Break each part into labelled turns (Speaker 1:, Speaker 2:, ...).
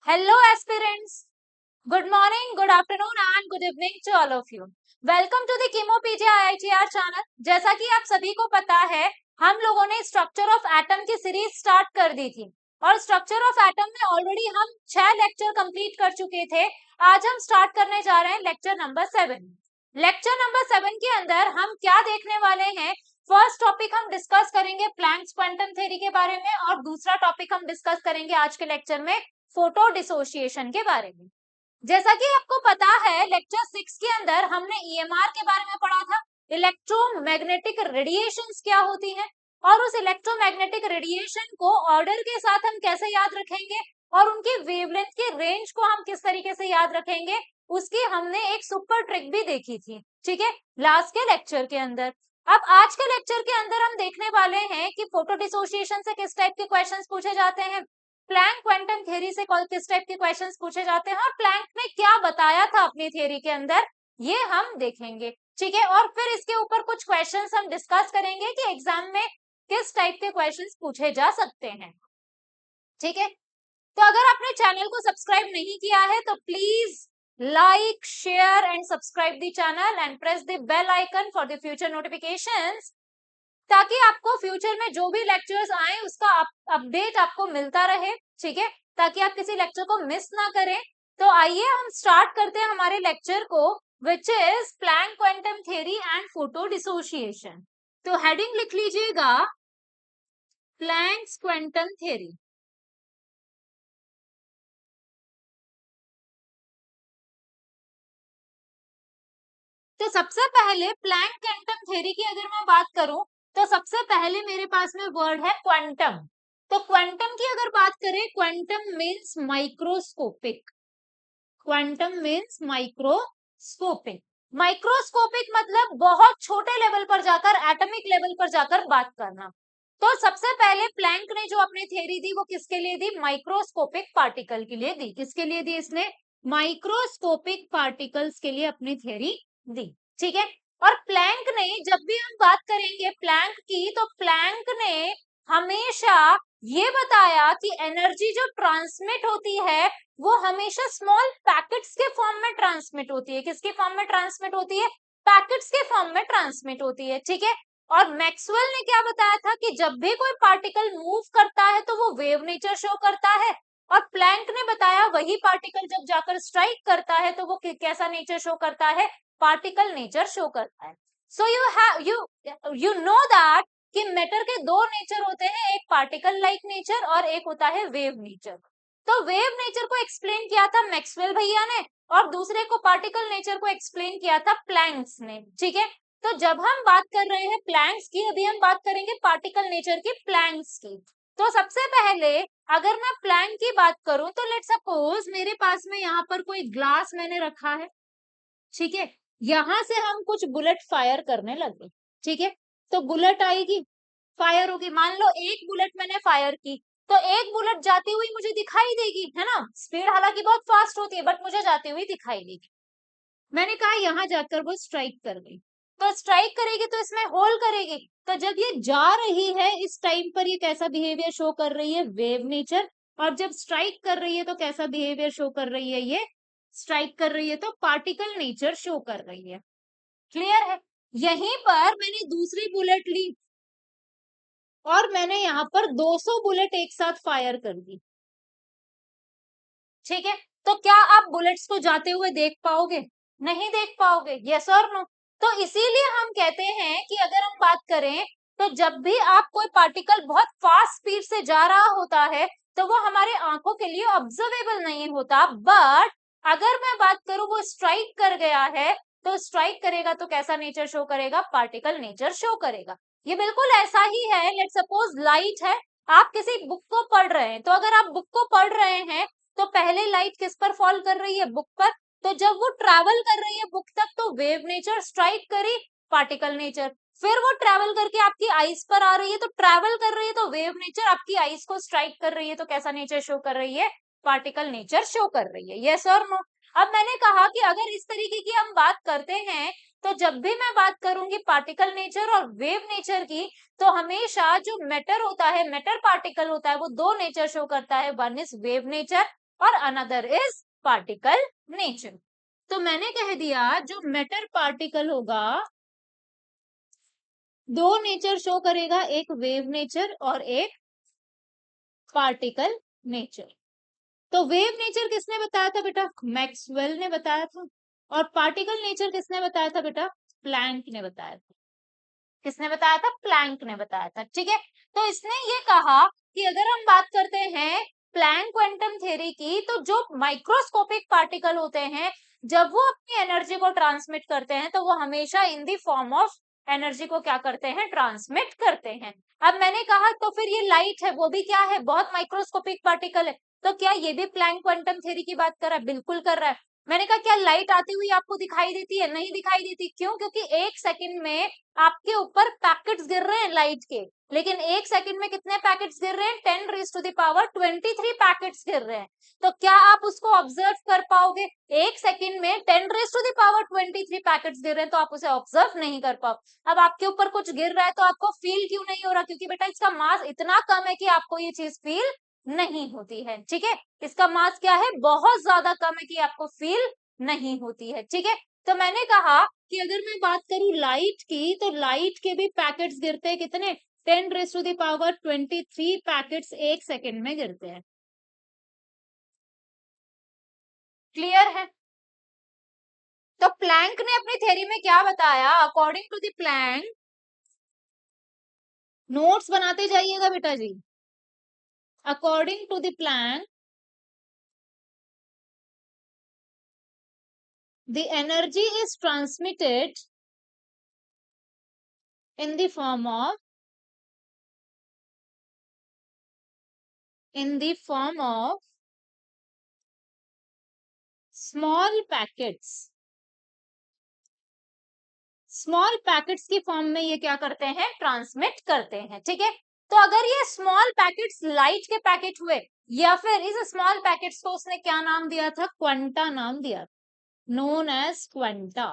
Speaker 1: Hello aspirants. Good morning, good afternoon and good evening to all of you. Welcome to the Chemopedia IITR channel. जैसा कि आप सभी को पता है, हम लोगों ने स्ट्रक्चर ऑफ एटम की सीरीज स्टार्ट कर दी थी और स्ट्रक्चर ऑफ एटम में ऑलरेडी हम 6 लेक्चर कंप्लीट कर चुके थे। आज हम स्टार्ट करने जा रहे हैं लेक्चर नंबर 7। लेक्चर नंबर 7 के अंदर हम क्या देखने वाले हैं? फर्स्ट टॉपिक हम डिस्कस करेंगे प्लैंक्स क्वांटम थ्योरी के बारे में और दूसरा टॉपिक हम डिस्कस करेंगे आज के लेक्चर में फोटो डिसोसिएशन के बारे में। जैसा कि आपको पता है, लेक्चर 6 के अंदर हमने ईएमआर के बारे में पढ़ा था, इलेक्ट्रोमैग्नेटिक रेडिएशंस क्या होती हैं और उस इलेक्ट्रोमैग्नेटिक रेडिएशन को ऑर्डर के साथ हम कैसे याद रखेंगे और उनकी वेवलेंथ की रेंज को हम किस तरीके से याद रखेंगे, उसकी हमने एक सुपर ट्रिक भी देखी थी। ठीक है, लास्ट के लेक्चर के अंदर। अब आज के लेक्चर के अंदर हम देखने वाले हैं कि फोटो डिसोसिएशन से किस टाइप के क्वेश्चंस पूछे जाते हैं, प्लैंक क्वांटम थ्योरी से किस टाइप के क्वेश्चंस पूछे जाते हैं और प्लैंक ने क्या बताया था अपनी थ्योरी के अंदर, ये हम देखेंगे। ठीक है, और फिर इसके ऊपर कुछ क्वेश्चंस हम डिस्कस करेंगे कि एग्जाम में किस टाइप के क्वेश्चंस पूछे जा सकते हैं। ठीक है, तो अगर आपने चैनल को सब्सक्राइब नहीं किया है तो please like, share and subscribe the channel and press the bell icon for the future notifications, ताकि आपको फ्यूचर में जो भी लेक्चर्स आए उसका अपडेट आपको मिलता रहे। ठीक है, ताकि आप किसी लेक्चर को मिस ना करें। तो आइए हम स्टार्ट करते हैं हमारे लेक्चर को, which is Planck quantum theory and photo dissociation. तो हेडिंग लिख लीजिएगा प्लैंक्स क्वांटम थ्योरी। तो सबसे पहले प्लैंक क्वांटम थ्योरी की अगर मैं बात करूं तो सबसे पहले मेरे पास में वर्ड है क्वांटम। तो क्वांटम की अगर बात करें, quantum means microscopic. Quantum means microscopic. Microscopic मतलब बहुत छोटे लेवल पर जाकर, एटॉमिक लेवल पर जाकर बात करना। तो सबसे पहले प्लैंक ने जो अपनी थ्योरी दी वो किसके लिए दी? माइक्रोस्कोपिक पार्टिकल के लिए दी। किसके लिए दी इसने? माइक्रोस्कोपिक पार्टिकल्स के लिए अपनी थ्योरी दी। ठीक है, और प्लैंक ने, जब भी हम बात करेंगे प्लैंक की, तो प्लैंक ने हमेशा ये बताया कि एनर्जी जो ट्रांसमिट होती है वो हमेशा स्मॉल पैकेट्स के फॉर्म में ट्रांसमिट होती है। किसके फॉर्म में ट्रांसमिट होती है? पैकेट्स के फॉर्म में ट्रांसमिट होती है। ठीक है, और मैक्सवेल ने क्या बताया था कि जब भी कोई पार्टिकल मूव करता है तो वो वेव नेचर शो करता है, और प्लैंक ने बताया वही पार्टिकल जब जाकर स्ट्राइक करता है तो वो कैसा नेचर शो करता है? पार्टिकल नेचर शो करता है। सो यू नो दैट कि मैटर के दो नेचर होते हैं, एक पार्टिकल लाइक नेचर और एक होता है वेव नेचर। तो वेव नेचर को एक्सप्लेन किया था मैक्सवेल भैया ने और दूसरे को पार्टिकल नेचर को एक्सप्लेन किया था प्लैंक्स ने। ठीक है, तो जब हम बात कर रहे हैं प्लैंक्स की, अभी हम बात करेंगे पार्टिकल नेचर की, प्लैंक्स की। तो सबसे पहले अगर मैं प्लैंक की बात करूं तो लेट सपोज मेरे पास में यहाँ पर कोई ग्लास मैंने रखा है। ठीक है, यहां से हम कुछ बुलेट फायर करने लगे। ठीक है, तो बुलेट आएगी, फायर होगी। मान लो एक बुलेट मैंने फायर की तो एक बुलेट जाती हुई मुझे दिखाई देगी, है ना? स्पीड हालांकि बहुत फास्ट होती है बट मुझे जाती हुई दिखाई देगी। मैंने कहा यहां जाकर वो स्ट्राइक कर गई, तो स्ट्राइक करेगी तो इसमें होल करेगी। तो जब ये जा रही है इस टाइम पर ये कैसा बिहेवियर शो कर रही है? Wave nature. और जब स्ट्राइक कर रही है तो कैसा बिहेवियर शो कर रही है? ये स्ट्राइक कर रही है तो पार्टिकल नेचर शो कर रही है। क्लियर है? यहीं पर मैंने दूसरी बुलेट ली और मैंने यहाँ पर 200 बुलेट एक साथ फायर कर दी। ठीक है, तो क्या आप बुलेट्स को जाते हुए देख पाओगे? नहीं देख पाओगे। यस और नो? तो इसीलिए हम कहते हैं कि अगर हम बात करें तो जब भी आप कोई पार्टिकल बहुत फास्ट स्पीड से जा रहा होता है तो वो हमारे आंखों के लिए ऑब्जर्वेबल नहीं होता, बट अगर मैं बात करूं वो स्ट्राइक कर गया है तो स्ट्राइक करेगा तो कैसा नेचर शो करेगा? पार्टिकल नेचर शो करेगा। ये बिल्कुल ऐसा ही है, लेट सपोज लाइट है, आप किसी बुक को पढ़ रहे हैं, तो अगर आप बुक को पढ़ रहे हैं तो पहले लाइट किस पर फॉल कर रही है? बुक पर। तो जब वो ट्रैवल कर रही है बुक तक तो वेव नेचर स्ट्राइक करी, पार्टिकल नेचर। फिर वो ट्रैवल करके आपकी आईज पर आ रही है तो ट्रैवल कर रही है तो वेव नेचर आपकी आईज को स्ट्राइक कर रही है तो कैसा नेचर शो कर रही है? पार्टिकल नेचर शो कर रही है। यस और नो? अब मैंने कहा कि अगर इस तरीके की हम बात करते हैं तो जब भी मैं बात करूंगी पार्टिकल नेचर और वेव नेचर की, तो हमेशा जो मैटर होता है, मैटर पार्टिकल होता है, वो दो नेचर शो करता है। वन इज वेव नेचर और अनदर इज पार्टिकल नेचर। तो मैंने कह दिया जो मैटर पार्टिकल होगा दो नेचर शो करेगा, एक वेव नेचर और एक पार्टिकल नेचर। तो वेव नेचर किसने बताया था बेटा? मैक्सवेल ने बताया था। और पार्टिकल नेचर किसने बताया था बेटा? प्लैंक ने बताया था। किसने बताया था? प्लैंक ने बताया था। ठीक है, तो इसने ये कहा कि अगर हम बात करते हैं प्लैंक क्वांटम थ्योरी की, तो जो माइक्रोस्कोपिक पार्टिकल होते हैं जब वो अपनी एनर्जी को ट्रांसमिट करते हैं तो वो हमेशा इन दी फॉर्म ऑफ एनर्जी को क्या करते हैं? ट्रांसमिट करते हैं। अब मैंने कहा तो फिर ये लाइट है, वो भी क्या है? बहुत माइक्रोस्कोपिक पार्टिकल है। तो क्या ये भी प्लैंक क्वांटम थ्योरी की बात कर रहा है? बिल्कुल कर रहा है। मैंने कहा क्या लाइट आती हुई आपको दिखाई देती है? नहीं दिखाई देती। क्यों? क्योंकि एक सेकंड में आपके ऊपर पैकेट्स गिर रहे हैं लाइट के, लेकिन एक सेकंड में कितने पैकेट्स गिर रहे हैं? 10 raise to the power 23 packets गिर रहे हैं। तो क्या आप उसको ऑब्जर्व कर पाओगे? एक सेकंड में 10 raise to the power 23 packets गिर रहे हैं, तो आप उसे ऑब्जर्व नहीं कर पाओ। अब आपके ऊपर कुछ गिर रहा है तो आपको फील क्यों नहीं हो रहा? क्योंकि बेटा इसका मास इतना कम है कि आपको ये चीज फील नहीं होती है। ठीक है, इसका मास क्या है? बहुत ज्यादा कम है कि आपको फील नहीं होती है। ठीक है, तो मैंने कहा कि अगर मैं बात करूं लाइट की, तो लाइट के भी पैकेट्स गिरते हैं कितने? 10 raise to the power 23 packets एक सेकंड में गिरते हैं। क्लियर है? तो प्लैंक ने अपनी थ्योरी में क्या बताया? According to the Planck, notes बनाते जाइएगा बेटा जी। According to the Planck, the energy is transmitted in the form of small packets। Small packets की फॉर्म में ये क्या करते हैं? ट्रांसमिट करते हैं। ठीक है, तो अगर ये स्मॉल पैकेट्स लाइट के पैकेट हुए, या फिर इस स्मॉल पैकेट्स को उसने क्या नाम दिया था? क्वांटा नाम दिया, नोन एज क्वांटा।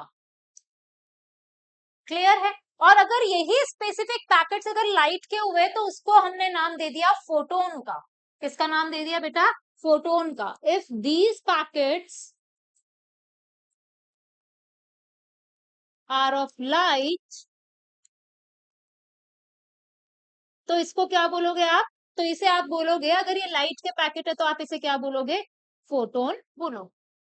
Speaker 1: क्लियर है? और अगर यही स्पेसिफिक पैकेट्स अगर लाइट के हुए तो उसको हमने नाम दे दिया फोटोन का। किसका नाम दे दिया बेटा? फोटोन का। If these packets are of light, तो इसको क्या बोलोगे आप? तो इसे आप बोलोगे, अगर ये लाइट के पैकेट है तो आप इसे क्या बोलोगे? फोटोन बोलो।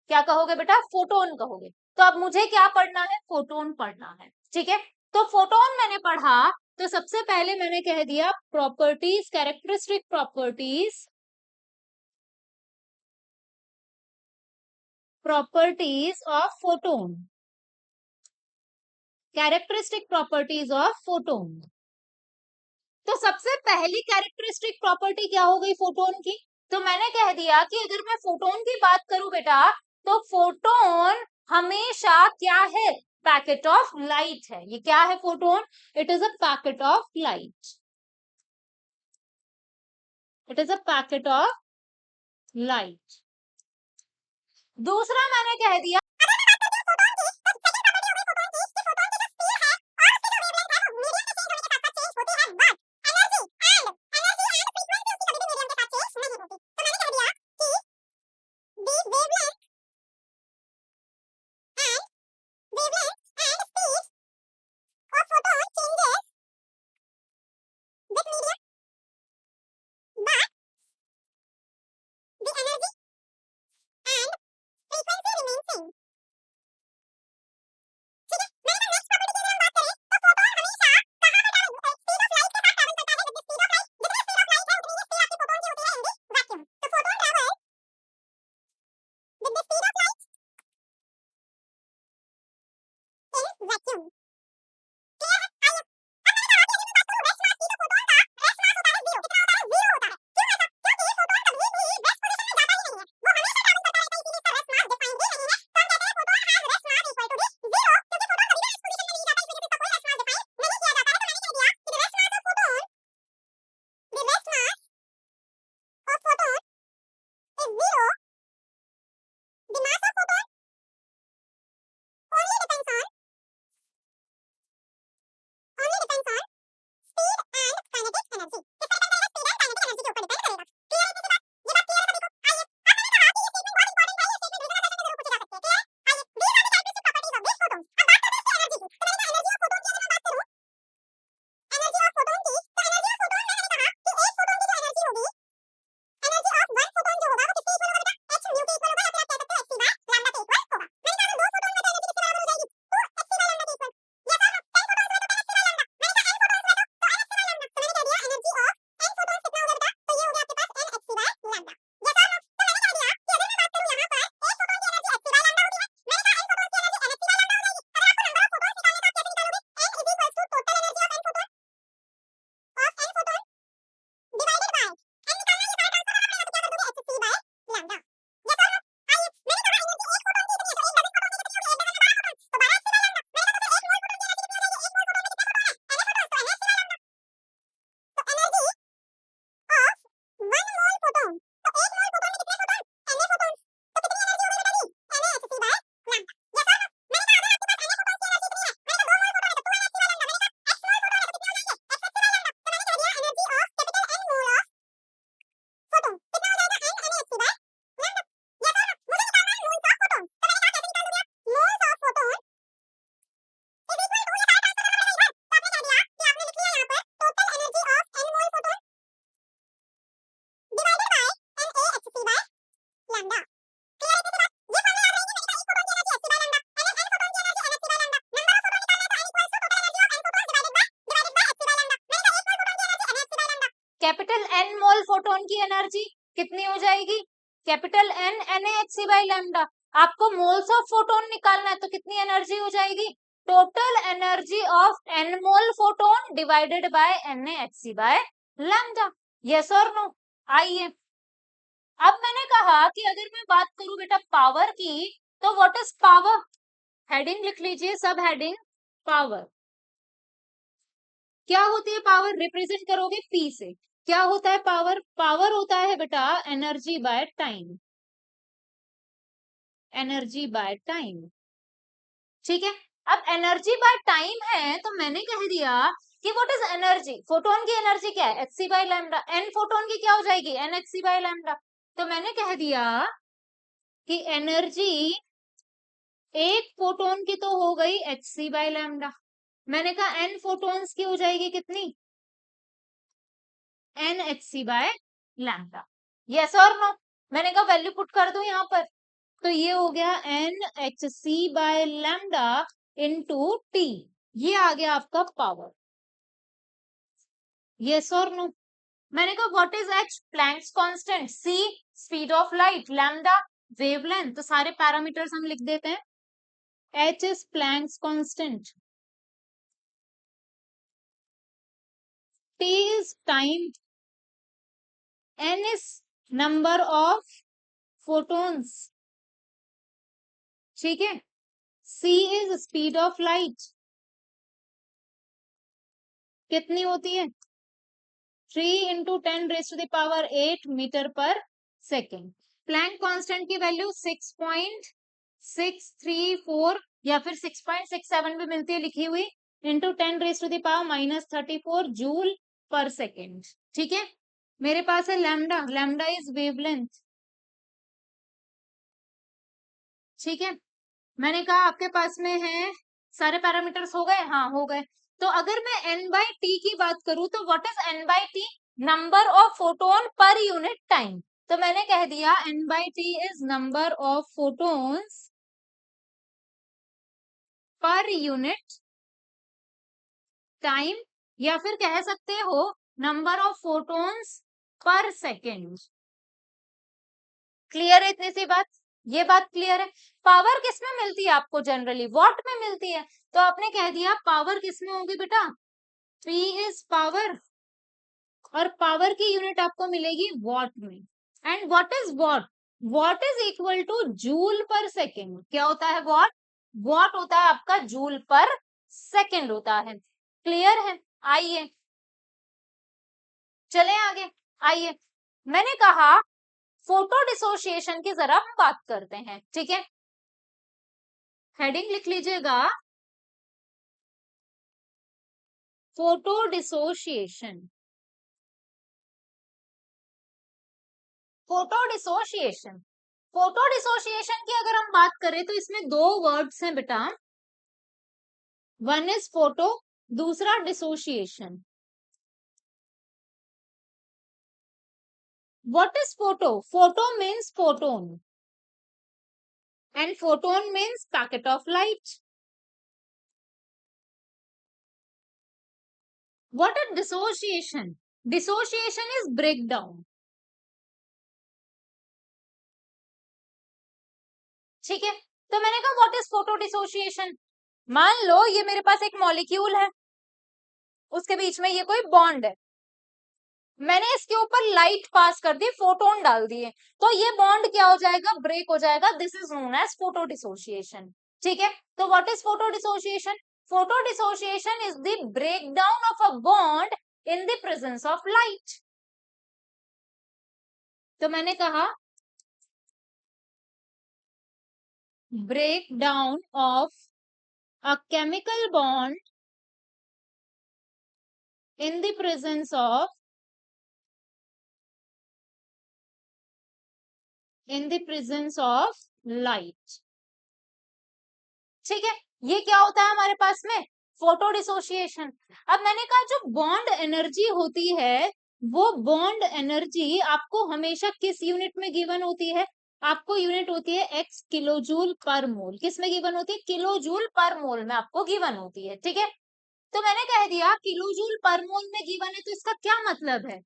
Speaker 1: क्या कहोगे बेटा? फोटोन कहोगे। तो अब मुझे क्या पढ़ना है? फोटोन पढ़ना है। ठीक है, तो फोटोन मैंने पढ़ा, तो सबसे पहले मैंने कह दिया properties, characteristic properties of photon, characteristic properties of photon. तो सबसे पहली कैरेक्टरिस्टिक प्रॉपर्टी क्या हो गई फोटोन की? तो मैंने कह दिया कि अगर मैं फोटोन की बात करूं बेटा, तो फोटोन हमेशा क्या है? पैकेट ऑफ लाइट है। ये क्या है? Photon, it is a packet of light. It is a packet of light. दूसरा मैंने कह दिया कैपिटल एन मोल फोटोन की एनर्जी कितनी हो जाएगी, कैपिटल एन NaHc/λ। आपको मोल्स ऑफ फोटोन निकालना है तो कितनी एनर्जी हो जाएगी, total energy of N mole photon divided by NaHc/λ। Yes और नो। आइए अब मैंने कहा कि अगर मैं बात करूं बेटा पावर की, तो व्हाट इज पावर, हेडिंग लिख लीजिए, सब हेडिंग पावर। क्या होती है पावर, रिप्रेजेंट करोगे पी से। क्या होता है पावर, पावर होता है बेटा energy by time, energy by time. ठीक है, अब एनर्जी बाय टाइम है तो मैंने कह दिया कि व्हाट इज एनर्जी, फोटोन की एनर्जी क्या है Hc/λ, एन फोटोन की क्या हो जाएगी Nhc/λ। तो मैंने कह दिया कि एनर्जी एक फोटोन की तो हो गई Hc/λ, मैंने कहा एन फोटोन्स की हो जाएगी कितनी Nhc/λ। यस और नो, मैंने कहा वैल्यू पुट कर दो यहाँ पर, तो ये हो गया Nhc/λ इंटू टी, ये आ गया आपका पावर। यस और नो, मैंने कहा what is H, Planck's constant, C speed of light, lambda wavelength, तो सारे पैरामीटर्स हम लिख देते हैं। H is Planck's constant, T is time, N is number of photons, ठीक है, C is speed of light, कितनी होती है 3 × 10⁸ मीटर पर सेकेंड। प्लैंक कांस्टेंट की वैल्यू 6.634 या फिर 6.67 भी मिलती है लिखी हुई, इंटू 10⁻⁻34 जूल पर सेकेंड। ठीक है, मेरे पास है लैम्डा, लैम्डा इज वेवलेंथ। ठीक है, मैंने कहा आपके पास में है, सारे पैरामीटर्स हो गए, हाँ हो गए। तो अगर मैं n/t की बात करूं तो what is n/t, number of photon per unit time. तो मैंने कह दिया n/t is number of photons per unit time, या फिर कह सकते हो नंबर ऑफ फोटोन्स पर सेकेंड। क्लियर है इतनी सी बात, ये बात क्लियर है। पावर किस में मिलती है आपको, जनरली वॉट में मिलती है, तो आपने कह दिया पावर किस में होगी बेटा, P इज पावर, और पावर की यूनिट आपको मिलेगी वॉट में। And what is what, what is equal two joule per second. क्या होता है वॉट, वॉट होता है आपका जूल पर सेकेंड होता है। क्लियर है, आइए चले आगे। आइए, मैंने कहा फोटो डिसोसिएशन की जरा हम बात करते हैं। ठीक है, हेडिंग लिख लीजिएगा, photo dissociation. Photo dissociation, photo dissociation की अगर हम बात करें तो इसमें दो वर्ड्स हैं बेटा, वन इज फोटो, दूसरा dissociation. What is photo, photo means photon and photon means packet of light. What is dissociation, dissociation is break down. ठीक है, तो मैंने कहा व्हाट इज फोटो डिसोसिएशन, मान लो ये मेरे पास एक मॉलिक्यूल है, उसके बीच में ये कोई बॉन्ड है, मैंने इसके ऊपर लाइट पास कर दी, फोटोन डाल दिए, तो ये बॉन्ड क्या हो जाएगा, ब्रेक हो जाएगा, this is known as photo dissociation. ठीक है, तो what is photo dissociation, photo dissociation is the break down of a bond in the presence of light. तो मैंने कहा break down of a chemical bond in the presence of light। ठीक है, ये क्या होता है हमारे पास में, फोटो डिसोसिएशन। अब मैंने कहा जो बॉन्ड एनर्जी होती है, वो बॉन्ड एनर्जी आपको हमेशा किस यूनिट में गिवन होती है, आपको यूनिट होती है x किलो जूल पर मोल। किस में गिवन होती है, किलो जूल पर मोल में आपको गिवन होती है। ठीक है, तो मैंने कह दिया किलो जूल पर मोल में गिवन है, तो इसका क्या मतलब है,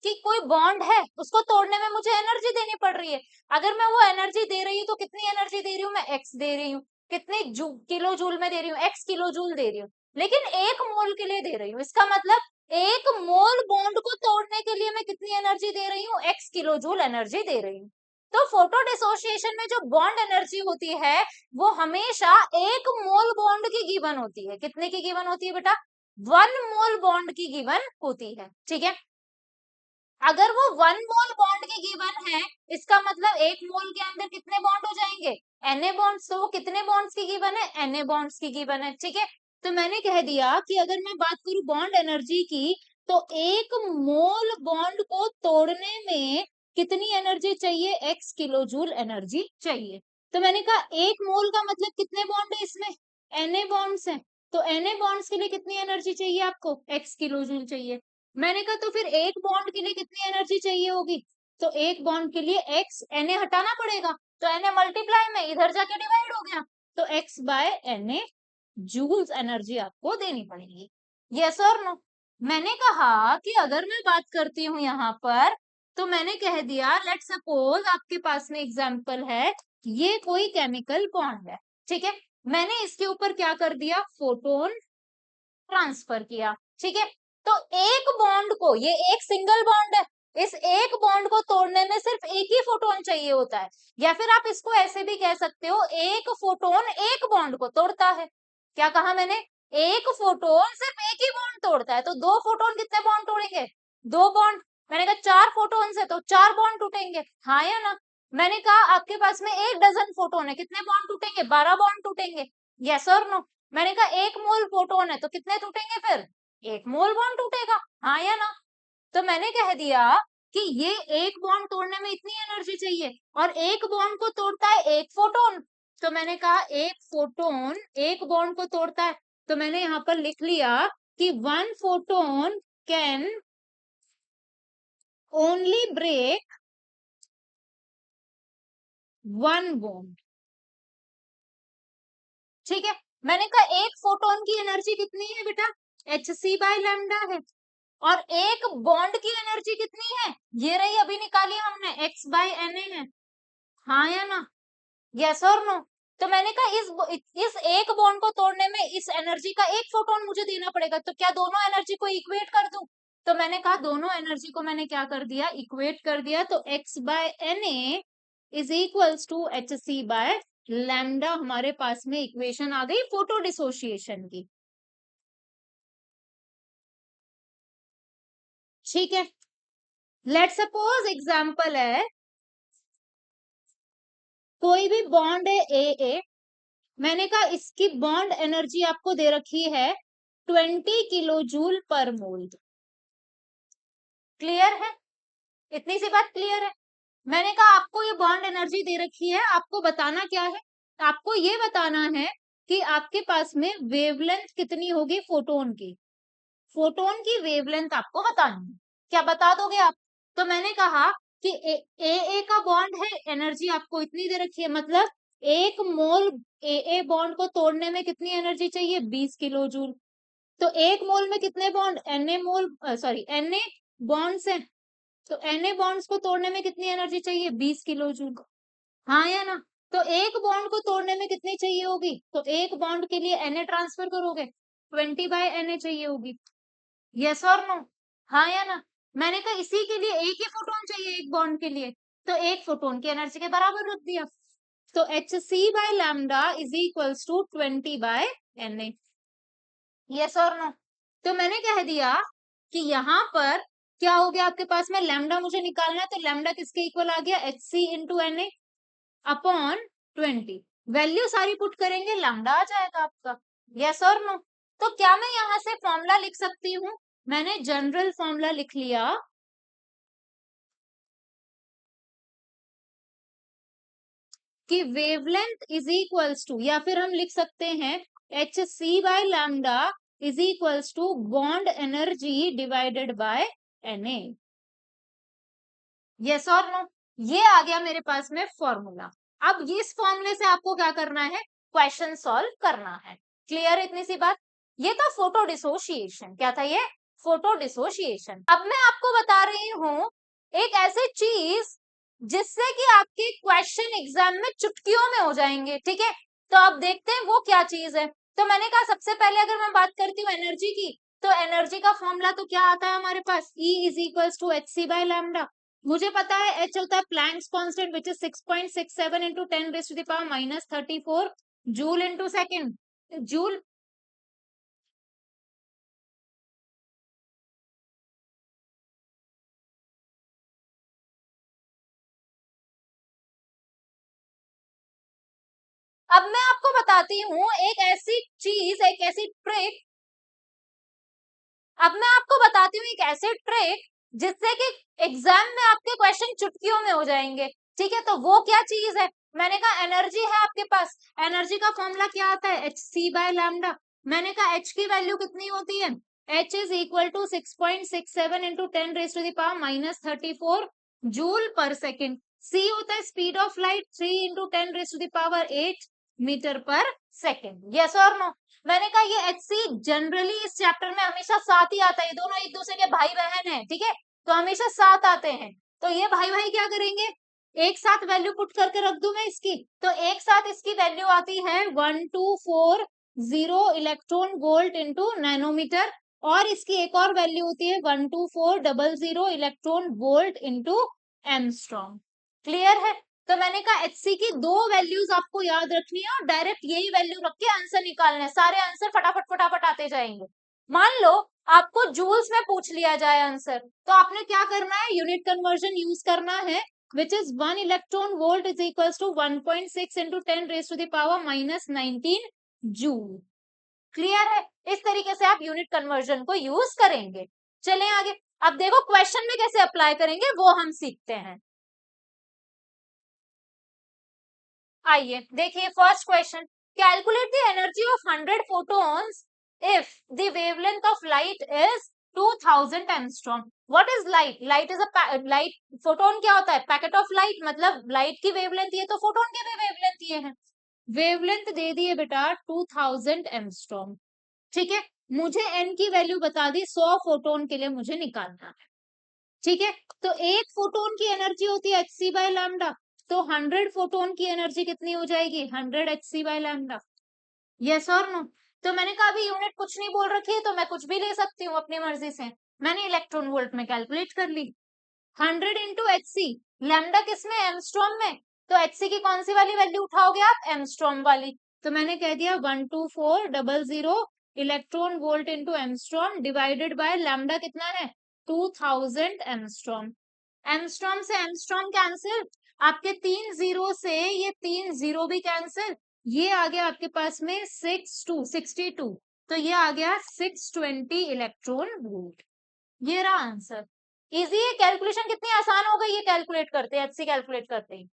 Speaker 1: कि कोई बॉन्ड है, उसको तोड़ने में मुझे एनर्जी देनी पड़ रही है। अगर मैं वो एनर्जी दे रही हूँ तो कितनी एनर्जी दे रही हूँ मैं, एक्स दे रही हूँ। कितने किलो जूल में दे रही हूँ, एक्स किलो जूल दे रही हूँ, लेकिन एक मोल के लिए दे रही हूँ। इसका मतलब एक मोल बॉन्ड को तोड़ने के लिए मैं कितनी एनर्जी दे रही हूँ, एक्स किलो जूल एनर्जी दे रही हूँ। तो फोटो डिसोसिएशन में जो बॉन्ड एनर्जी होती है वो हमेशा एक मोल बॉन्ड की गिवन होती है। कितने की गिवन होती है बेटा, 1 मोल बॉन्ड की गिवन होती है। ठीक है, अगर वो 1 मोल बॉन्ड की गिवन है, इसका मतलब एक मोल के अंदर कितने बॉन्ड हो जाएंगे, Na बॉन्ड्स। तो वो कितने बॉन्ड्स की गिवन है, Na बॉन्ड्स की गिवन है। ठीक है, तो मैंने कह दिया कि अगर मैं बात करूं बॉन्ड एनर्जी की, तो एक मोल बॉन्ड को तोड़ने में कितनी एनर्जी चाहिए, x किलो जूल एनर्जी चाहिए। तो मैंने कहा एक मोल का मतलब कितने बॉन्ड है इसमें, Na बॉन्ड्स हैं, तो Na बॉन्ड्स के लिए कितनी एनर्जी चाहिए आपको, x किलो जूल चाहिए। मैंने कहा तो फिर एक बॉन्ड के लिए कितनी एनर्जी चाहिए होगी, तो एक बॉन्ड के लिए x, Na हटाना पड़ेगा, तो Na मल्टीप्लाई में इधर जाके डिवाइड हो गया, तो x by Na joules energy आपको देनी पड़ेगी। यस और नो। मैंने कहा कि अगर मैं बात करती हूँ यहाँ पर, तो मैंने कह दिया लेट सपोज आपके पास में एग्जाम्पल है, ये कोई केमिकल बॉन्ड है। ठीक है, मैंने इसके ऊपर क्या कर दिया, फोटोन ट्रांसफर किया। ठीक है, तो एक बॉन्ड को, ये एक सिंगल बॉन्ड है, इस एक बॉन्ड को तोड़ने में सिर्फ एक ही फोटोन चाहिए होता है, या फिर आप इसको ऐसे भी कह सकते हो, एक फोटोन एक बॉन्ड को तोड़ता है। क्या कहा मैंने, एक फोटोन सिर्फ एक ही बॉन्ड तोड़ता है, तो दो फोटोन कितने बॉन्ड तोड़ेंगे, दो बॉन्ड। मैंने कहा 4 फोटोन है तो 4 बॉन्ड टूटेंगे, हाँ या ना। मैंने कहा आपके पास में 1 डजन फोटोन है, कितने बॉन्ड टूटेंगे, 12 बॉन्ड टूटेंगे। यस और नो। मैंने कहा 1 मोल फोटोन है तो कितने टूटेंगे, फिर 1 मोल बॉन्ड टूटेगा, हाँ या ना। तो मैंने कह दिया कि ये एक बॉन्ड तोड़ने में इतनी एनर्जी चाहिए, और एक बॉन्ड को तोड़ता है एक फोटोन। तो मैंने कहा एक फोटोन एक बॉन्ड को तोड़ता है, तो मैंने यहाँ पर लिख लिया कि 1 photon can only break 1 bond. ठीक है, मैंने कहा एक फोटोन की एनर्जी कितनी है बेटा, hc बाय लैम्डा है, और एक बॉन्ड की एनर्जी कितनी है, ये रही अभी निकाली हमने, x बाय Na है, हाँ या ना, यस और नो। तो मैंने कहा इस एक बॉन्ड को तोड़ने में इस एनर्जी का एक फोटोन मुझे देना पड़ेगा, तो क्या दोनों एनर्जी को इक्वेट कर दूं, तो मैंने कहा दोनों एनर्जी को मैंने क्या कर दिया, इक्वेट कर दिया, तो x by Na is equals to hc by lambda. हमारे पास में इक्वेशन आ गई फोटो डिसोसिएशन की। ठीक है, लेट सपोज एग्जाम्पल है, कोई भी बॉन्ड है ए, मैंने कहा इसकी बॉन्ड एनर्जी आपको दे रखी है 20 किलो जूल पर मोल। क्लियर है, इतनी सी बात क्लियर है। मैंने कहा आपको ये बॉन्ड एनर्जी दे रखी है, आपको बताना क्या है, आपको ये बताना है कि आपके पास में वेवलेंथ कितनी होगी फोटोन की, फोटोन की वेवलेंथ आपको बतानी है। क्या बता दोगे आप, तो मैंने कहा कि ए का बॉन्ड है, एनर्जी आपको इतनी दे रखी है, मतलब एक मोल ए बॉन्ड को तोड़ने में कितनी एनर्जी चाहिए, 20 किलो जूल। तो एक मोल में कितने बॉन्ड, Na बॉन्ड्स हैं, तो Na बॉन्ड्स को तोड़ने में कितनी एनर्जी चाहिए, 20 किलो जूल, हाँ या ना। तो एक बॉन्ड को तोड़ने में कितनी चाहिए होगी, तो एक बॉन्ड के लिए Na ट्रांसफर करोगे 20 बाय Na चाहिए होगी। यस और नो, हाँ या ना। मैंने कहा इसी के लिए एक ही फोटोन चाहिए एक बॉन्ड के लिए, तो एक फोटोन की एनर्जी के बराबर रख दिया, तो hc by lambda is equals to 20 by Na। Yes और नो। तो मैंने कह दिया कि यहाँ पर क्या हो गया, आपके पास में लैम्डा मुझे निकालना है, तो लैम्डा किसके इक्वल आ गया, hc into Na upon 20। Value सारी पुट करेंगे, लैम्डा आ जाएगा आपका। यस और नो। तो क्या मैं यहाँ से फॉर्मूला लिख सकती हूँ, मैंने जनरल फॉर्मूला लिख लिया कि वेवलेंथ इज इक्वल्स टू, या फिर हम लिख सकते हैं hc by lambda is equals to bond energy divided by Na। Yes और नो, ये आ गया मेरे पास में फॉर्मूला। अब इस फॉर्मूले से आपको क्या करना है, क्वेश्चन सॉल्व करना है। क्लियर है इतनी सी बात, ये था फोटो डिसोसिएशन, क्या था ये, फोटो डिसोसिएशन। अब मैं आपको बता रही हूँ एक ऐसी चीज जिससे कि आपके क्वेश्चन एग्जाम में चुटकियों में हो जाएंगे, ठीक है। तो आप देखते हैं वो क्या चीज है। तो मैंने कहा सबसे पहले अगर मैं बात करती हूँ एनर्जी की, तो एनर्जी का फॉर्मूला तो क्या आता है हमारे पास, E is equals to H C by lambda. मुझे पता है H होता है Planck's constant which is 6.67 into 10 raise to the power minus 34 joule into second. Joule अब मैं आपको बताती हूँ एक ऐसी चीज, एक ऐसी ट्रिक, अब मैं आपको बताती हूँ एक ऐसी ट्रिक जिससे कि एग्जाम में आपके क्वेश्चन चुटकियों में हो जाएंगे, ठीक है। तो वो क्या चीज है, मैंने कहा एनर्जी है आपके पास, एनर्जी का फॉर्मूला क्या आता है, एच सी बाय लैम्डा। मैंने कहा एच की वैल्यू कितनी होती है, H is equal to 6.67 into 10 raise to the power minus 34 joule per second. C होता है speed of light, 3 into 10 raise to the power 8 metre पर सेकेंड। यस और नो। मैंने कहा ये HC जनरली इस चैप्टर में हमेशा साथ ही आता है, ये दोनों एक दूसरे के भाई बहन हैं, ठीक है, तो हमेशा साथ आते हैं। तो ये भाई भाई क्या करेंगे, एक साथ वैल्यू पुट करके रख दूं मैं इसकी, तो एक साथ इसकी वैल्यू आती है 1240 इलेक्ट्रॉन वोल्ट इंटू नैनोमीटर, और इसकी एक और वैल्यू होती है 12400 electron volt into Armstrong. Clear है। तो मैंने कहा HC की दो वैल्यूज आपको याद रखनी है और डायरेक्ट यही वैल्यू रख के आंसर निकालना है, सारे आंसर फटाफट फटाफट आते जाएंगे। मान लो आपको जूल्स में पूछ लिया जाए आंसर, तो आपने क्या करना है, यूनिट कन्वर्जन यूज करना है, which is 1 electron volt is equals to 1.6 into 10 raised to the power minus 19 joule. Clear है। इस तरीके से आप यूनिट कन्वर्जन को यूज करेंगे। चलें आगे। अब देखो क्वेश्चन में कैसे अप्लाई करेंगे वो हम सीखते हैं। आइए देखिए first question, calculate the energy of 100 photons if the wavelength of light is 2000 angstrom। What is light, light is a light, photon क्या होता है, पैकेट ऑफ लाइट, मतलब लाइट की वेवलेंथ ये, तो फोटोन की भी वेवलेंथ ये है। वेवलेंथ दे दिए बेटा 2000 एंगस्ट्रॉम, ठीक है। मुझे एन की वैल्यू बता दी, 100 फोटोन के लिए मुझे निकालना है, ठीक है। तो एक फोटोन की एनर्जी होती है एच सी बाय लैम्डा, तो 100 फोटोन की एनर्जी कितनी हो जाएगी, 100 H C by lambda. Yes और नो। तो मैंने कहा अभी यूनिट कुछ नहीं बोल रखी है तो मैं कुछ भी ले सकती हूँ अपनी मर्जी से, मैंने इलेक्ट्रॉन वोल्ट में कैलकुलेट कर ली। 100 इंटू एच सी, लैम्डा किसमें, एमस्ट्रॉम में, तो एच सी की कौन सी वाली वैल्यू उठाओगे आप, एमस्ट्रॉम वाली। तो मैंने कह दिया 12400 electron volt into angstrom divided by lambda कितना है 2000 एमस्ट्रॉम। एमस्ट्रॉम से एमस्ट्रॉम कैंसिल, आपके 3 जीरो से ये 3 जीरो भी कैंसिल, ये आ गया आपके पास में 62, तो ये आ गया 620 इलेक्ट्रॉन वोल्ट। ये रहा आंसर। इजी है, कैलकुलेशन कितनी आसान हो गई, ये कैलकुलेट करते हैं, HC कैलकुलेट करते हैं।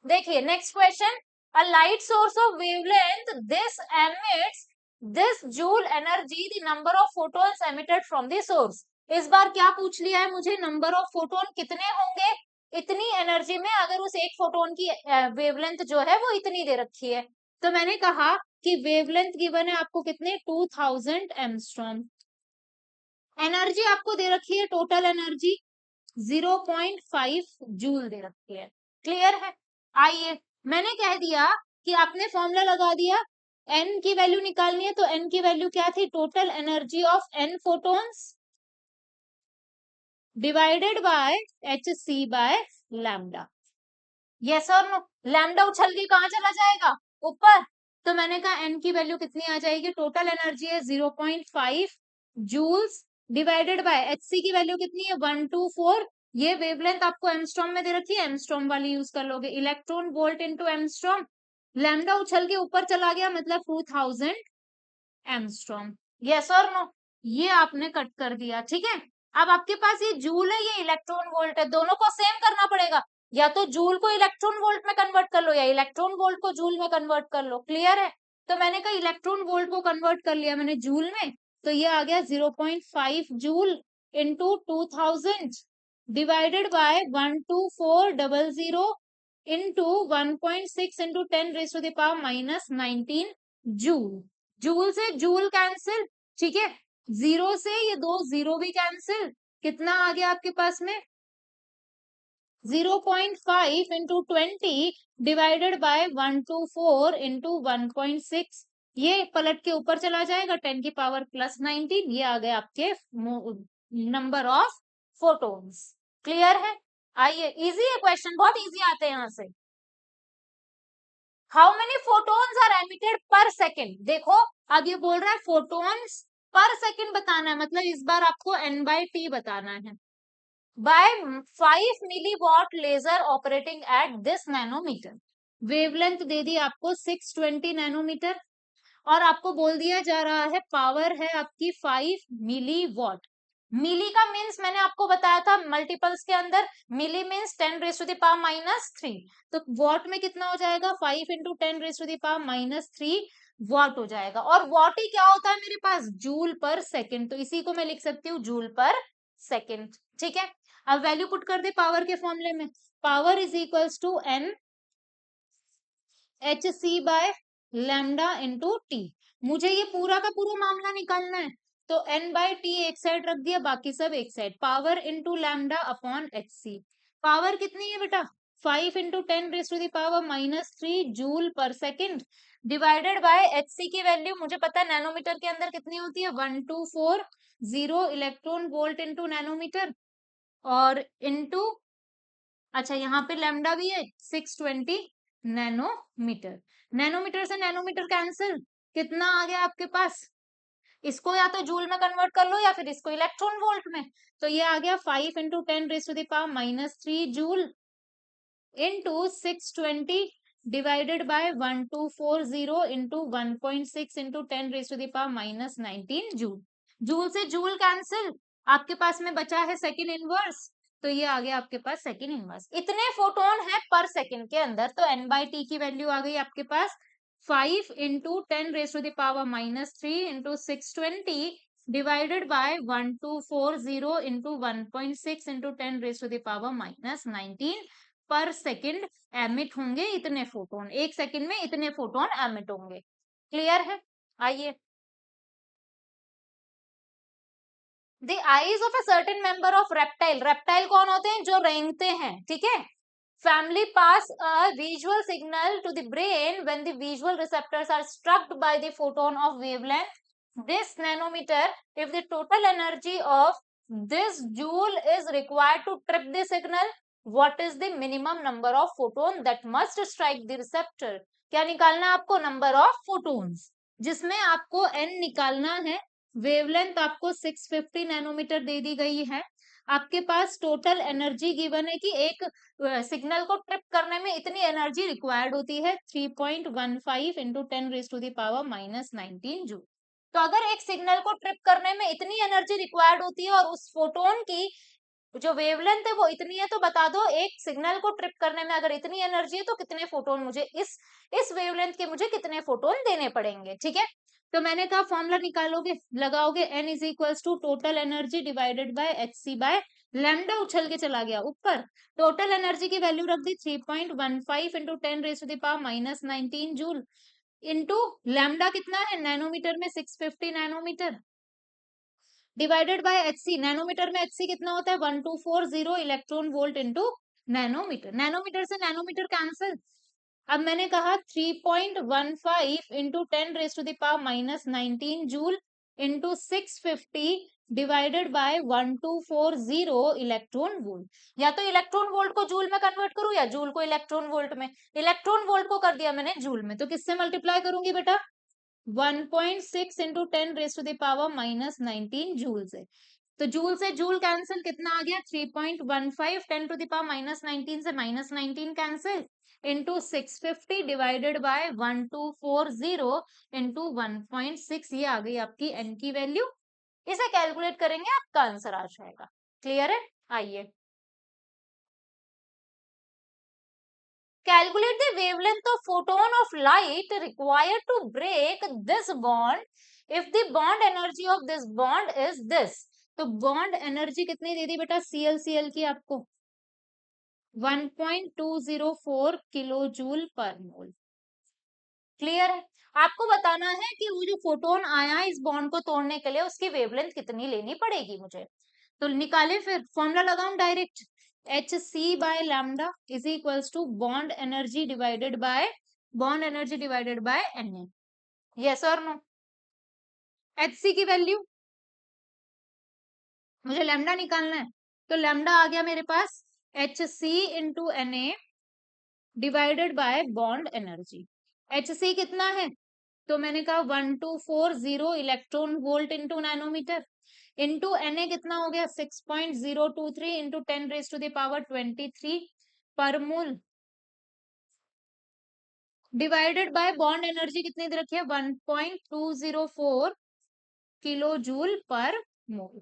Speaker 1: देखिए next question, a light source of wavelength this emits this joule energy the number of photons emitted from the source. इस बार क्या पूछ लिया है मुझे, नंबर ऑफ फोटोन कितने होंगे इतनी एनर्जी में, अगर उस एक फोटोन की वेवलेंथ जो है वो इतनी दे रखी है। तो मैंने कहा कि वेवलेंथ गिवन है आपको कितने 2000 एमस्ट्रॉम, एनर्जी आपको दे रखी है टोटल एनर्जी 0.5 जूल दे रखी है। क्लियर है। आइए मैंने कह दिया कि आपने फॉर्मूला लगा दिया, एन की वैल्यू निकालनी है, तो एन की वैल्यू क्या थी, total energy of N photons divided by H C by lambda. Yes और नो। लैम्डा उछल के कहाँ चला जाएगा, ऊपर। तो मैंने कहा एन की वैल्यू कितनी आ जाएगी, टोटल एनर्जी है 0.5 joules divided by H C की वैल्यू कितनी है 124, ये वेवलेंथ आपको एमस्ट्रॉम में दे रखी है, एमस्ट्रॉम वाली यूज कर लोगे, इलेक्ट्रॉन वोल्ट इनटू एमस्ट्रॉम, लैम्डा उछल के ऊपर चला गया मतलब 2000 एमस्ट्रॉम। यस और नो। ये आपने कट कर दिया, ठीक है। अब आपके पास ये जूल है ये इलेक्ट्रॉन वोल्ट है, दोनों को सेम करना पड़ेगा, या तो जूल को इलेक्ट्रॉन वोल्ट में कन्वर्ट कर लो या इलेक्ट्रॉन वोल्ट को जूल में कन्वर्ट कर लो। क्लियर है। तो मैंने कहा इलेक्ट्रॉन वोल्ट को कन्वर्ट कर लिया मैंने जूल में, तो ये आ गया 0.5 joule into 2000 divided by 12400 into 1.6 into 10 raise to the power minus 19 joule. Joule से जूल कैंसिल, ठीक है। जीरो से ये दो जीरो भी कैंसिल, कितना आ गया आपके पास में 0.5 इंटू 20 डिवाइडेड बाय 124 इंटू 1.6, ये पलट के ऊपर चला जाएगा 10 की पावर प्लस 19, ये आ गए आपके नंबर ऑफ फोटोन्स। क्लियर है? आइए, इजी है क्वेश्चन, बहुत इजी आते हैं यहाँ से। How many photons are emitted per second, देखो अब ये बोल रहा है फोटोन्स पर सेकेंड बताना है, मतलब इस बार आपको n/t बताना है। by 5 milliwatt laser operating at this nanometer, wavelength दे दी आपको 620 नैनोमीटर, और आपको बोल दिया जा रहा है पावर है आपकी 5 मिली वॉट। मिली का मीन्स मैंने आपको बताया था मल्टीपल्स के अंदर, मिली मीन्स 10⁻⁻³ तो वॉट में कितना हो जाएगा 5 इंटू 10⁻⁻³ वॉट हो जाएगा। और वॉट ही क्या होता है मेरे पास, जूल पर सेकेंड, तो इसी को मैं लिख सकती हूँ जूल पर सेकेंड। ठीक है, अब वैल्यू पुट कर दे पावर के फॉर्मूले में, power is equals to n H C by lambda into T. मुझे ये पूरा का पूरा मामला निकालना है, तो n/t एक साइड रख दिया, बाकी सब एक side, power into lambda upon H C. Power कितनी है बेटा 5 into 10⁻⁻³ joule per second, divided by H C की वैल्यू मुझे पता है नैनोमीटर के अंदर कितनी होती है 1240 इलेक्ट्रॉन वोल्ट इंटू नैनोमीटर, और इंटू, अच्छा यहाँ पे लैम्डा भी है 620 नैनोमीटर। नैनोमीटर से नैनोमीटर कैंसिल, कितना आ गया आपके पास, इसको या तो जूल में कन्वर्ट कर लो या फिर इसको इलेक्ट्रॉन वोल्ट में, तो ये आ गया 5 into 10⁻⁻³ joule into 620 divided by 1240 into 1.6 into 10⁻⁻19 joule. Joule से जूल कैंसिल, आपके पास में बचा है सेकेंड इनवर्स, तो ये आ गया आपके पास सेकेंड इनवर्स। इतने फोटोन है पर सेकेंड के अंदर, तो n/t की वैल्यू आ गई आपके पास 5 into 10⁻⁻³ into 620 divided by 1240 into 1.6 into 10⁻⁻19 पर सेकेंड एमिट होंगे इतने फोटोन, एक सेकेंड में इतने फोटोन एमिट होंगे। क्लियर है? आइए, the eyes of a certain member of reptile, reptile कौन होते हैं जो रेंगते हैं, ठीक है, family pass a visual signal to the brain when the visual receptors are struck by the photon of wavelength this nanometer, if the total energy of this joule is required to trip the signal, what is the minimum number of photon that must strike the receptor। क्या निकालना है आपको, number of photons, जिसमें आपको n निकालना है, wavelength आपको 650 nanometre दे दी गई है, आपके पास टोटल एनर्जी गिवन है कि एक सिग्नल को ट्रिप करने में इतनी एनर्जी रिक्वायर्ड होती है 3.15 इंटू 10⁻⁻19 जूल। तो अगर एक सिग्नल को ट्रिप करने में इतनी एनर्जी रिक्वायर्ड होती है और उस फोटोन की जो वेवलेंथ है वो इतनी है, तो बता दो एक सिग्नल को ट्रिप करने में अगर इतनी एनर्जी है तो कितने फोटोन मुझे इस वेवलेंथ के मुझे कितने फोटोन देने पड़ेंगे। ठीक है, तो मैंने कहा फॉर्मूला निकालोगे, लगाओगे n is equals to total energy divided by H C by lambda, उछल के चला गया ऊपर, टोटल एनर्जी की वैल्यू रख दी 3.15 इंटू 10⁻⁻19 जूल इंटू लैम्डा कितना है नैनोमीटर में 650 nanometer divided by H C, nanometer में एच सी कितना होता है 1240 electron volt into nanometer, nanometer से नैनोमीटर कैंसिल। अब मैंने कहा 3.15 into 10⁻⁻19 joule into 650 divided by 1240 electron volt, या तो इलेक्ट्रॉन वोल्ट को जूल में कन्वर्ट करूं या जूल को इलेक्ट्रॉन वोल्ट में, इलेक्ट्रॉन वोल्ट को कर दिया मैंने जूल में, तो किससे मल्टीप्लाई करूंगी बेटा 1.6 इंटू 10⁻⁻19 जूल से जूल कैंसिल, कितना आ गया 3.15, 10⁻⁻19 से -19 cancel into 650 divided by 1240 into 1.6, ये आ गई आपकी n की वैल्यू, इसे कैलकुलेट करेंगे आपका आंसर आ जाएगा। क्लियर है? आइए, calculate the wavelength of photon of light required to break this bond if the bond energy of this bond is this। तो बॉन्ड एनर्जी कितनी दे दी बेटा Cl की आपको 1.204 किलो जूल पर मोल। क्लियर है? आपको बताना है कि वो जो फोटोन आया है इस बॉन्ड को तोड़ने के लिए उसकी वेवलेंथ कितनी लेनी पड़ेगी मुझे। तो निकाले, फिर फॉर्मूला लगाऊं direct, H C by lambda is equals to bond energy divided by N A. Yes और नो? एच सी की वैल्यू मुझे लैम्डा निकालना है, तो लैम्डा आ गया मेरे पास H C into N A divided by bond energy. H C कितना है? तो मैंने कहा 1240 electron volt into nanometre, into N कितना हो गया 6.023 into 10⁻23 per mole, divided by bond energy कितनी दे रखी है 1.204 किलो जूल पर मोल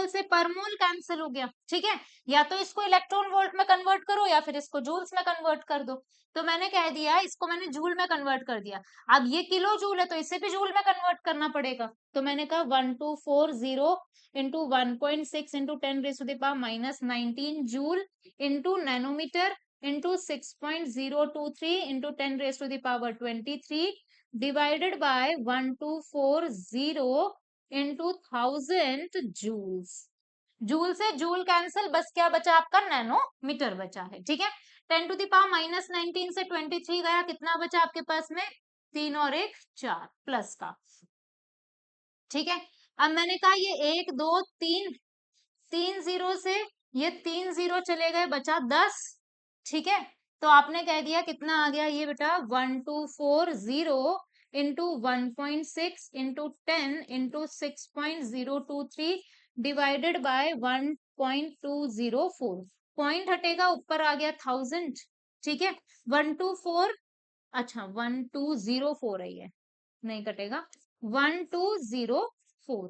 Speaker 1: से पर मोल कैंसिल हो गया। ठीक है, या तो इसको इलेक्ट्रॉन वोल्ट में कन्वर्ट करो या फिर इसको जूल्स में कन्वर्ट कर दो। तो मैंने कह दिया इसको मैंने जूल में कन्वर्ट कर दिया। अब ये किलो जूल है तो इसे भी जूल में कन्वर्ट करना पड़ेगा। तो मैंने कहा 1240 into 1.6 into 10⁻⁻19 joule into nanometre into 6.023 into 10⁻23 divided by 1240 into 1000 joules. Joule से जूल कैंसिल, बस क्या बचा आपका नैनोमीटर बचा है। ठीक है, 10⁻⁻19 से 23 गया, कितना बचा आपके पास में 3 और 1 4 प्लस का। ठीक है, अब मैंने कहा ये 1 2 3 3 जीरो से ये 3 जीरो चले गए, बचा 10। ठीक है, तो आपने कह दिया कितना आ गया ये बेटा 1240 into 1.6 into 10 into 6.023 divided by 1.204, point हटेगा ऊपर आ गया 1000। ठीक है, 124, अच्छा 1204 है, ये नहीं कटेगा 1204।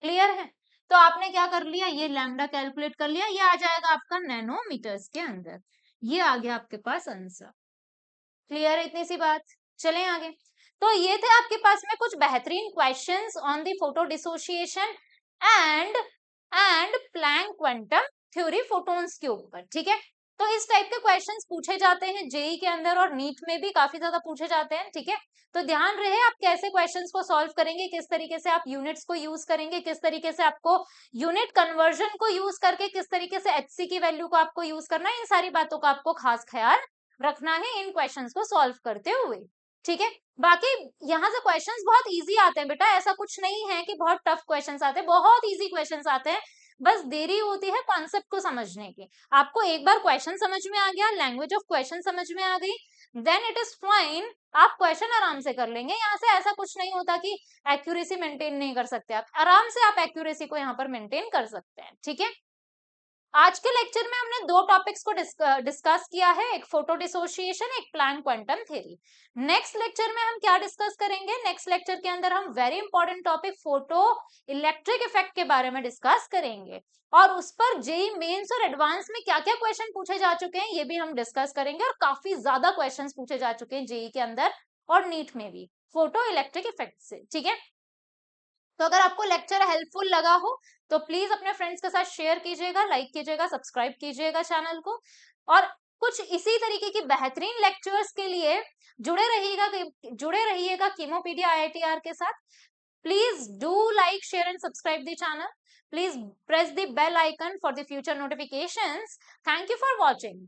Speaker 1: क्लियर है? तो आपने क्या कर लिया, ये लैम्डा कैलकुलेट कर लिया, ये आ जाएगा आपका नैनोमीटर्स के अंदर। ये आ गया आपके पास आंसर। क्लियर है इतनी सी बात? चलें आगे। तो ये थे आपके पास में कुछ बेहतरीन questions on the photo dissociation and Planck quantum theory photons के ऊपर। ठीक है, तो इस टाइप के क्वेश्चंस पूछे जाते हैं जेई के अंदर और नीट में भी काफी ज्यादा पूछे जाते हैं। ठीक है, तो ध्यान रहे आप कैसे क्वेश्चंस को सॉल्व करेंगे, किस तरीके से आप यूनिट्स को यूज करेंगे, किस तरीके से आपको यूनिट कन्वर्जन को यूज करके किस तरीके से एचसी की वैल्यू को आपको यूज करना है, इन सारी बातों का आपको खास ख्याल रखना है इन क्वेश्चंस को सॉल्व करते हुए। ठीक है, बाकी यहाँ से क्वेश्चंस बहुत इजी आते हैं बेटा, ऐसा कुछ नहीं है कि बहुत टफ क्वेश्चंस आते हैं, बहुत इजी क्वेश्चंस आते हैं, बस देरी होती है कॉन्सेप्ट को समझने की। आपको एक बार क्वेश्चन समझ में आ गया, लैंग्वेज ऑफ क्वेश्चन समझ में आ गई, देन इट इज फाइन, आप क्वेश्चन आराम से कर लेंगे। यहाँ से ऐसा कुछ नहीं होता कि एक्यूरेसी मेंटेन नहीं कर सकते, आप आराम से आप एक्यूरेसी को यहाँ पर मेंटेन कर सकते हैं। ठीक है, आज के लेक्चर में हमने दो टॉपिक्स को डिस्कस किया है, एक फोटो डिसोसिएशन, एक Planck quantum theory. Next lecture में हम क्या डिस्कस करेंगे, नेक्स्ट लेक्चर के अंदर हम very important topic photo electric effect के बारे में डिस्कस करेंगे, और उस पर जेई मेंस और एडवांस में क्या क्या क्वेश्चन पूछे जा चुके हैं ये भी हम डिस्कस करेंगे, और काफी ज्यादा क्वेश्चन पूछे जा चुके हैं जेई के अंदर और नीट में भी फोटो इलेक्ट्रिक इफेक्ट से। ठीक है, तो अगर आपको लेक्चर हेल्पफुल लगा हो तो प्लीज अपने फ्रेंड्स के साथ शेयर कीजिएगा, लाइक कीजिएगा, सब्सक्राइब कीजिएगा चैनल को, और कुछ इसी तरीके की बेहतरीन लेक्चर्स के लिए जुड़े रहिएगा कीमोपीडिया आईआईटीआर के साथ। Please do like share and subscribe the channel, please press the bell icon for the future notifications. Thank you for watching.